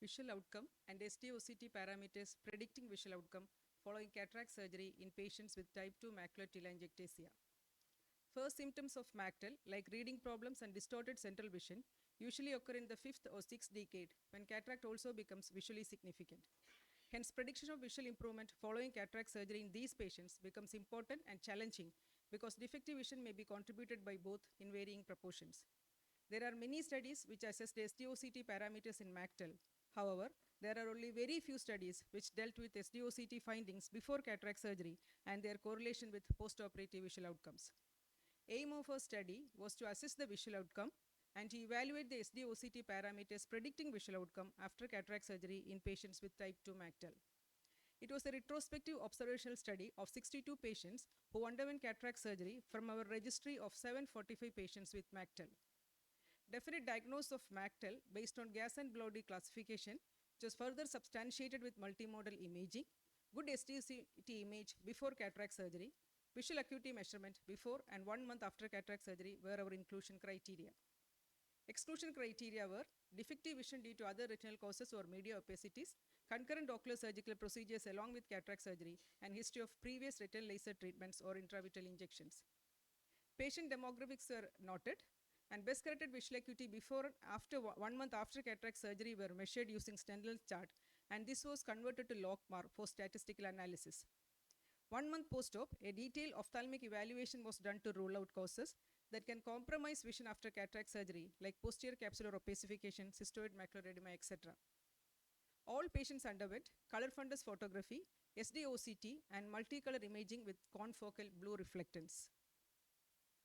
visual outcome and SD-OCT parameters predicting visual outcome following cataract surgery in patients with type 2 macular telangiectasia. First symptoms of mactal, like reading problems and distorted central vision, usually occur in the 5th or 6th decade when cataract also becomes visually significant. Hence, prediction of visual improvement following cataract surgery in these patients becomes important and challenging because defective vision may be contributed by both in varying proportions. There are many studies which assess the SD-OCT parameters in mactal. However, there are only very few studies which dealt with SD-OCT findings before cataract surgery and their correlation with postoperative visual outcomes. Aim of our study was to assess the visual outcome and to evaluate the SD-OCT parameters predicting visual outcome after cataract surgery in patients with type 2 mactal. It was a retrospective observational study of 62 patients who underwent cataract surgery from our registry of 745 patients with mactal. Definite diagnosis of mactal based on gas and bloody classification, which was further substantiated with multimodal imaging, good SD-OCT image before cataract surgery, visual acuity measurement before and 1 month after cataract surgery were our inclusion criteria. Exclusion criteria were defective vision due to other retinal causes or media opacities, concurrent ocular surgical procedures along with cataract surgery, and history of previous retinal laser treatments or intravitreal injections. Patient demographics were noted, and best corrected visual acuity before and after 1 month after cataract surgery were measured using Stendel's chart, and this was converted to logMAR for statistical analysis. 1 month post-op, a detailed ophthalmic evaluation was done to rule out causes that can compromise vision after cataract surgery, like posterior capsular opacification, cystoid macular edema, etc. All patients underwent color fundus photography, SD-OCT, and multicolor imaging with confocal blue reflectance.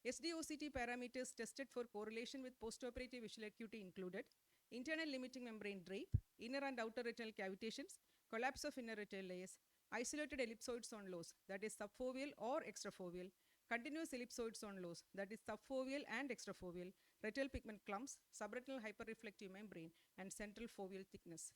SD-OCT parameters tested for correlation with postoperative visual acuity included internal limiting membrane drape, inner and outer retinal cavitations, collapse of inner retinal layers, isolated ellipsoid zone loss, that is subfoveal or extrafoveal, continuous ellipsoid zone loss, that is subfoveal and extrafoveal, retinal pigment clumps, subretinal hyperreflective membrane, and central foveal thickness.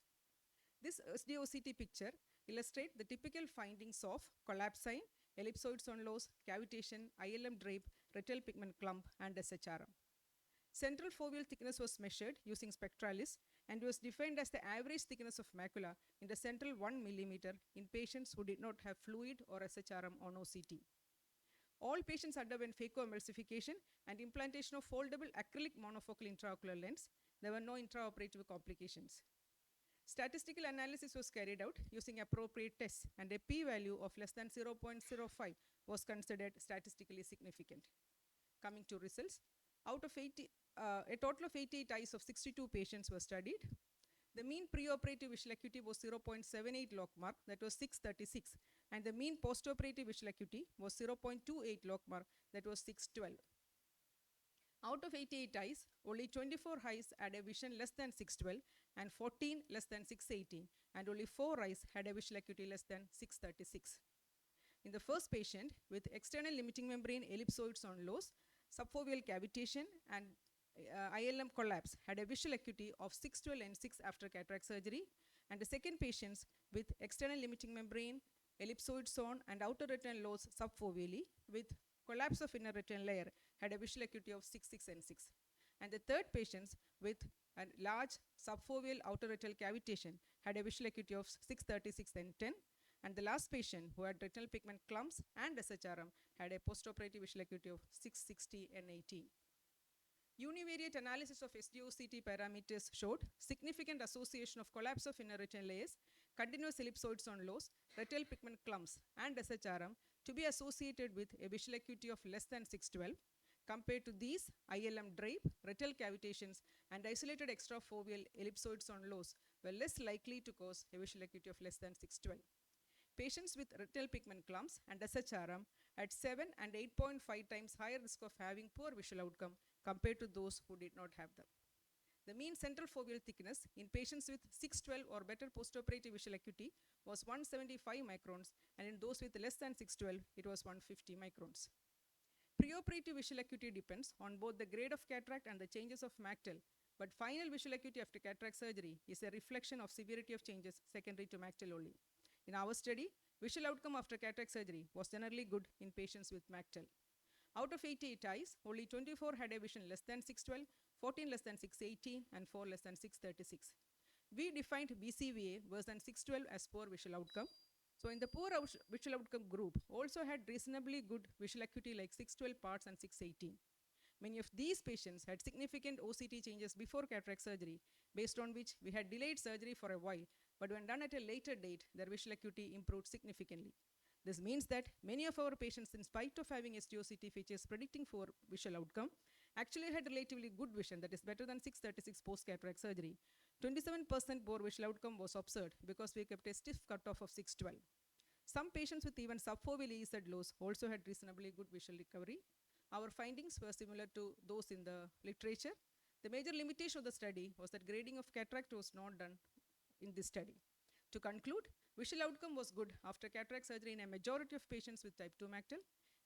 This SD-OCT picture illustrates the typical findings of collapse sign, ellipsoid zone loss, cavitation, ILM drape, retinal pigment clump, and SHRM. Central foveal thickness was measured using spectralis and was defined as the average thickness of macula in the central 1 mm in patients who did not have fluid or SHRM on OCT. All patients underwent phacoemulsification and implantation of foldable acrylic monofocal intraocular lens. There were no intraoperative complications. Statistical analysis was carried out using appropriate tests, and a p-value of less than 0.05 was considered statistically significant. Coming to results, out of a total of 88 eyes of 62 patients were studied. The mean preoperative visual acuity was 0.78 logMAR, that was 636, and the mean postoperative visual acuity was 0.28 logMAR, that was 612. Out of 88 eyes, only 24 eyes had a vision less than 612 and 14 less than 618, and only 4 eyes had a visual acuity less than 636. In the first patient with external limiting membrane ellipsoid zone loss, subfoveal cavitation, and ILM collapse had a visual acuity of 612 and 6 after cataract surgery, and the second patients with external limiting membrane ellipsoid zone and outer retinal loss subfoveally with collapse of inner retinal layer had a visual acuity of 6, 6, and 6. And the third patients with a large subfoveal outer retinal cavitation had a visual acuity of 636 and 10. And the last patient who had retinal pigment clumps and SHRM had a postoperative visual acuity of 660 and 18. Univariate analysis of SD-OCT parameters showed significant association of collapse of inner retinal layers, continuous ellipsoid zone loss, retinal pigment clumps, and SHRM to be associated with a visual acuity of less than 612. Compared to these, ILM drape, retinal cavitations, and isolated extrafoveal ellipsoid zone loss were less likely to cause a visual acuity of less than 612. Patients with retinal pigment clumps and SHRM had 7 and 8.5 times higher risk of having poor visual outcome compared to those who did not have them. The mean central foveal thickness in patients with 612 or better postoperative visual acuity was 175 microns, and in those with less than 612, it was 150 microns. Preoperative visual acuity depends on both the grade of cataract and the changes of mactal, but final visual acuity after cataract surgery is a reflection of severity of changes secondary to mactal only. In our study, visual outcome after cataract surgery was generally good in patients with mactal. Out of 88 eyes, only 24 had a vision less than 612, 14 less than 618, and 4 less than 636. We defined BCVA version 612 as poor visual outcome. So in the poor visual outcome group also had reasonably good visual acuity like 612 parts and 618. Many of these patients had significant OCT changes before cataract surgery, based on which we had delayed surgery for a while, but when done at a later date, their visual acuity improved significantly. This means that many of our patients, in spite of having STOCT features predicting for visual outcome, actually had relatively good vision, that is better than 636 post-cataract surgery. 27% poor visual outcome was observed because we kept a stiff cutoff of 612. Some patients with even sub-foveal EZ loss also had reasonably good visual recovery. Our findings were similar to those in the literature. The major limitation of the study was that grading of cataract was not done in this study. To conclude, visual outcome was good after cataract surgery in a majority of patients with type 2 mactal.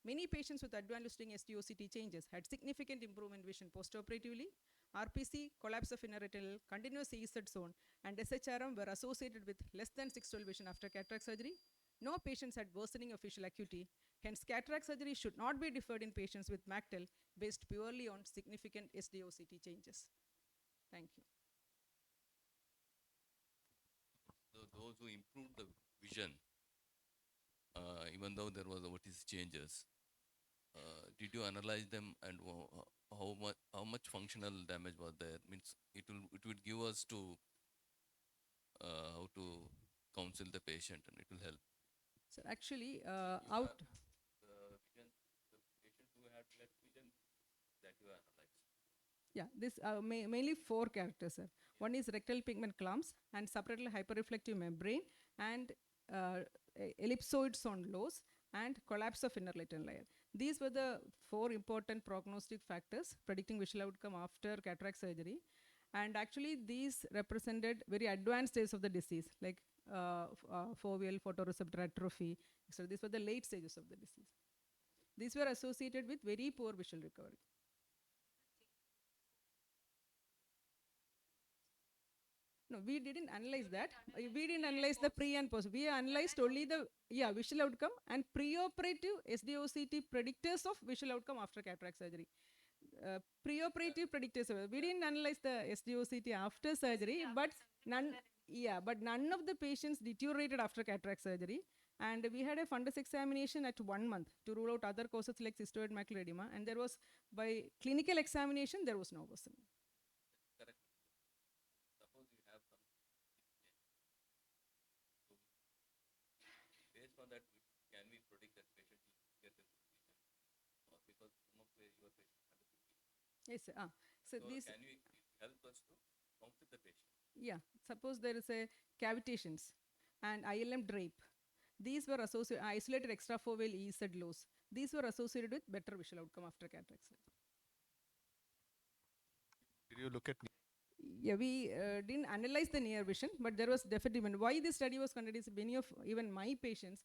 Many patients with advanced STOCT changes had significant improvement in vision postoperatively. RPC, collapse of inner retinal, continuous EZ zone, and SHRM were associated with less than 612 vision after cataract surgery. No patients had worsening of visual acuity. Hence, cataract surgery should not be deferred in patients with mactal based purely on significant STOCT changes. Thank you. So those who improved the vision, even though there was OTC changes, did you analyze them, and how much functional damage was there? Means it would give us to how to counsel the patient, and it will help. So actually, The vision, the patient who had less vision, that you analyze. yeah, this mainly 4 characters, sir. One is rectal pigment clumps and subretinal hyperreflective membrane and ellipsoid zone loss and collapse of inner retinal layer. These were the 4 important prognostic factors predicting visual outcome after cataract surgery. And actually, these represented very advanced stages of the disease, like foveal photoreceptor atrophy. So these were the late stages of the disease. These were associated with very poor visual recovery. No, we didn't analyze that. We didn't analyze the pre and post. We analyzed only the visual outcome and preoperative SDOCT predictors of visual outcome after cataract surgery. Preoperative predictors. We didn't analyze the SDOCT after surgery, but none of the patients deteriorated after cataract surgery. And we had a fundus examination at 1 month to rule out other causes like cystoid macular edema. And there was, by clinical examination, there was no worsening. Correct. Suppose you have some based on that, can we predict that patient will get a good vision? Because some of your patient had a good vision. Yes, sir. So these, can you help us to counsel the patient? Yeah, suppose there is a cavitations and ILM drape. These were associated, isolated extrafoveal EZ loss. These were associated with better visual outcome after cataract surgery. Did you look at? Yeah, we didn't analyze the near vision, but there was definitely, why this study was conducted is many of even my patients,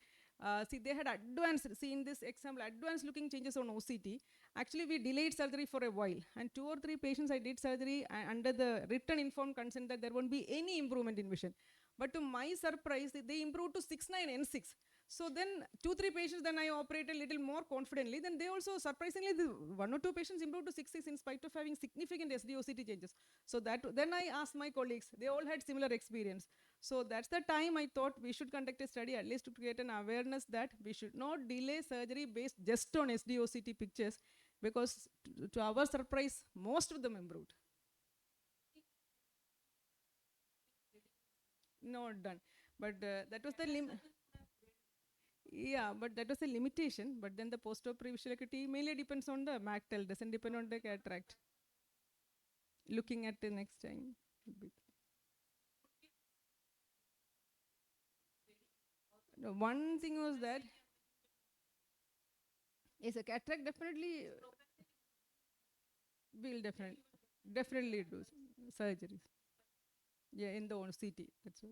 see, they had advanced, see in this example, advanced looking changes on OCT. Actually, we delayed surgery for a while, and 2 or 3 patients I did surgery under the written informed consent that there won't be any improvement in vision. But to my surprise, they improved to 6.9 N6. So then 2-3 patients, then I operated a little more confidently. Then they also, surprisingly, 1 or 2 patients improved to 6.6 in spite of having significant SDOCT changes. So that, then I asked my colleagues, they all had similar experience. So that's the time I thought we should conduct a study, at least to create an awareness that we should not delay surgery based just on SDOCT pictures, because to our surprise, most of them improved. Not done. But that was the limit. Yeah, but that was a limitation. But then the post-op visual acuity mainly depends on the mactal, doesn't depend on the cataract. Looking at the next time. No, one thing was that, yes, a cataract definitely will definitely do surgeries. Yeah, in the OCT. That's all.